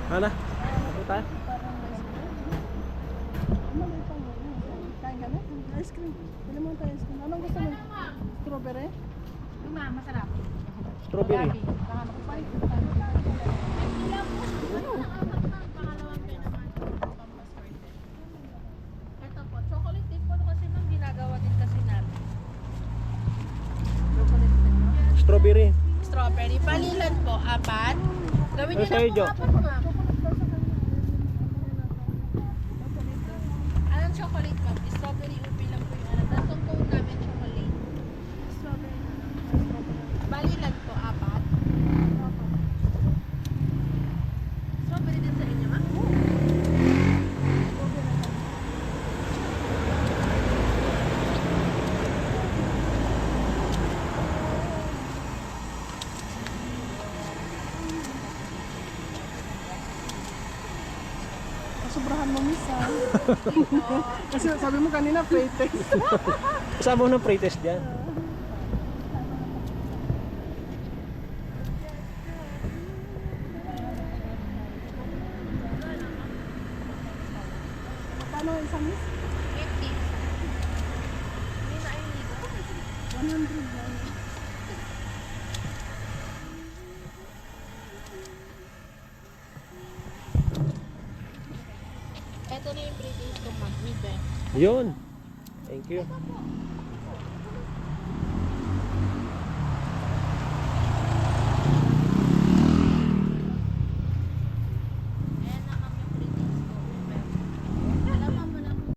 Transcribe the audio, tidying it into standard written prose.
Ano? Ano tayo? Kain ka na? Ice cream. Pili mo tayo ice cream. Anong gusto mo? Strawberry? Yung masarap. Strawberry. Ano ko pa? Ito po, chocolate dip po kasi ma'am ginagawa din kasi namin. Strawberry. Strawberry, palilan po, 4. Gawin Ano niyo sa'yo, na Jo? po 4 ma'am. Anong chocolate ma'am? Strawberry ubi lang po yung ano. Tapos yung cone namin chocolate. Strawberry. Balilan po, 4. Strawberry din sa inyo ma'am? Sobrahan mo, miss, ha? Kasi sabi mo kanina, free taste. Kasama mo ng pre-test dyan. Magkano isang miss? 50. Hindi na ay ligo. 100 lang. Ito na yung British ko ma'am. Ibe. Yun. Thank you.